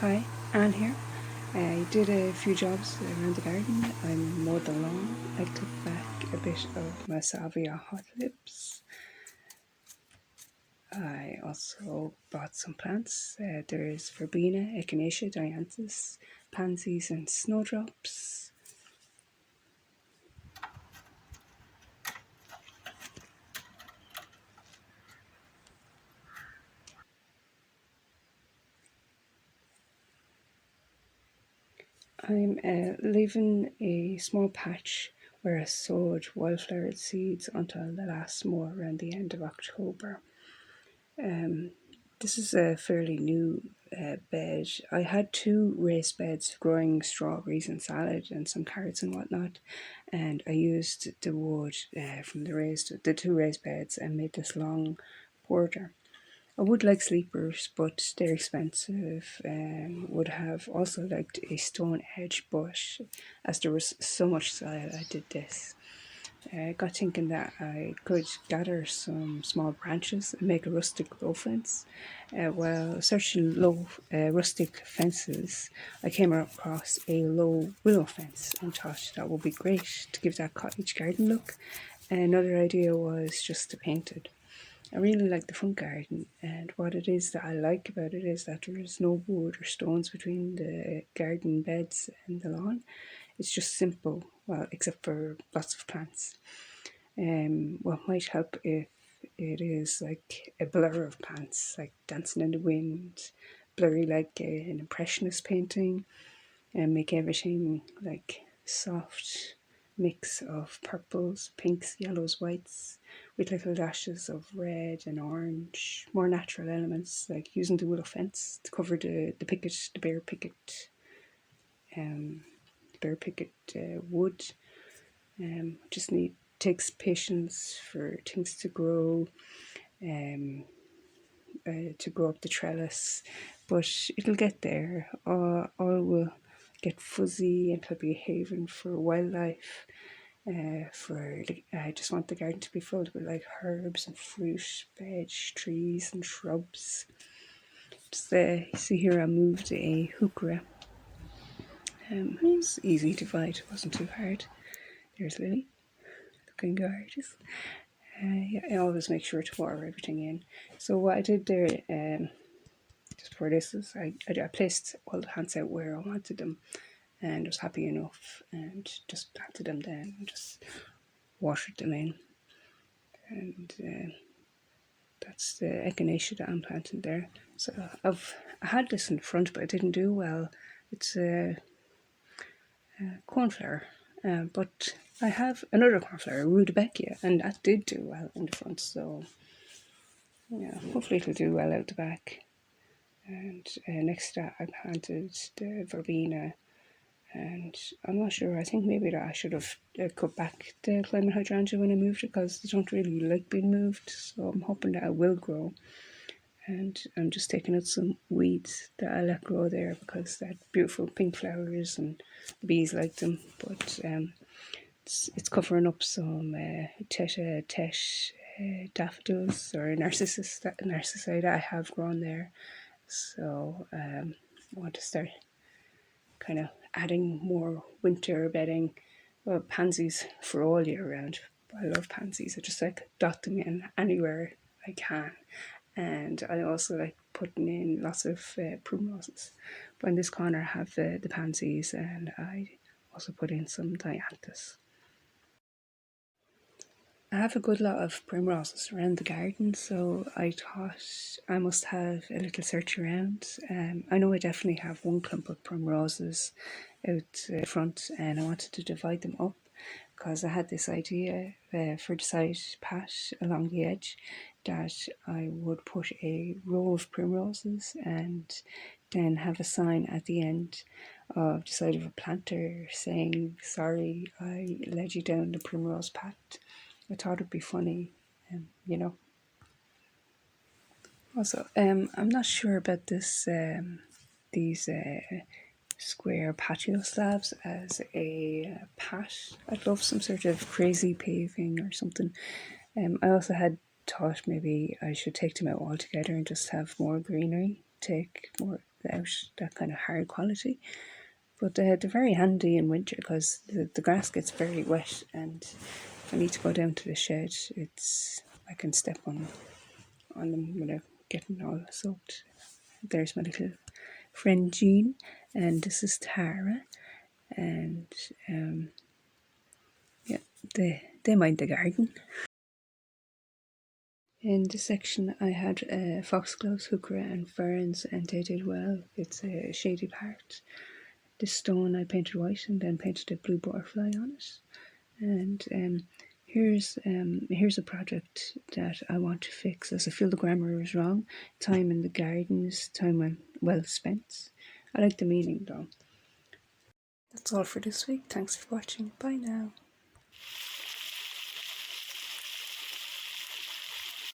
Hi, Anne here. I did a few jobs around the garden. I mowed the lawn. I clipped back a bit of my salvia hot lips. I also bought some plants. There's Verbena, Echinacea, Dianthus, Pansies and Snowdrops. I'm leaving a small patch where I sowed wildflower seeds until the last mow around the end of October. This is a fairly new bed. I had two raised beds growing strawberries and salad and some carrots and whatnot, and I used the wood from the two raised beds and made this long border. I would like sleepers, but they're expensive. Would have also liked a stone edge, but as there was so much soil, I did this. I got thinking that I could gather some small branches and make a rustic low fence. While searching low rustic fences, I came across a low willow fence and thought that would be great to give that cottage garden look. Another idea was just to paint it. I really like the front garden, and what it is that I like about it is that there is no wood or stones between the garden beds and the lawn. It's just simple, well, except for lots of plants. What might help if it is like a blur of plants, like dancing in the wind, blurry like an impressionist painting, and make everything like soft mix of purples, pinks, yellows, whites, with little dashes of red and orange, more natural elements, like using the willow fence to cover the picket, the bare picket, um, wood. Just need takes patience for things um, to grow up the trellis, but it'll get there. All will get fuzzy and it'll be a haven for wildlife. I just want the garden to be filled with like herbs and fruit, veg, trees and shrubs. Just see here, I moved a heuchera. It's easy to find. It wasn't too hard. There's Lily, looking gorgeous. Yeah, I always make sure to water everything in. So what I did there, just before this, is I placed all the plants out where I wanted them, and was happy enough, and just planted them then, and just watered them in, and that's the echinacea that I'm planting there. So I had this in front, but it didn't do well. It's a cornflower, but I have another cornflower, rudbeckia, and that did do well in the front. So yeah, hopefully it'll do well out the back. And next to that, I planted the verbena, and I'm not sure. I think maybe that I should have cut back the climbing hydrangea when I moved it because they don't really like being moved. So I'm hoping that it will grow. And I'm just taking out some weeds that I let grow there because they're beautiful pink flowers and the bees like them. But it's covering up some daffodils or narcissi that I have grown there. So I want to start kind of adding more winter bedding. Well, pansies for all year round. I love pansies. I just like dot them in anywhere I can. And I also like putting in lots of primroses. But in this corner I have the pansies, and I also put in some dianthus. I have a good lot of primroses around the garden, so I thought I must have a little search around. I know I definitely have one clump of primroses out front, and I wanted to divide them up because I had this idea for the side patch along the edge that I would put a row of primroses and then have a sign at the end of the side of a planter saying, "Sorry, I led you down the primrose path." I thought it'd be funny, you know. Also, I'm not sure about these square patio slabs as a patch. I'd love some sort of crazy paving or something. I also had thought maybe I should take them out altogether and just have more greenery. Take more without that kind of hard quality. But they're very handy in winter because the grass gets very wet, and if I need to go down to the shed, I can step on them without getting all soaked. There's my little friend Jean, and this is Tara, and yeah, they mind the garden. In this section, I had foxgloves, heuchera, and ferns, and they did well. It's a shady part. This stone I painted white and then painted a blue butterfly on it. And here's a project that I want to fix, as I feel the grammar is wrong. Time in the garden is time well spent. I like the meaning though. That's all for this week. Thanks for watching. Bye now.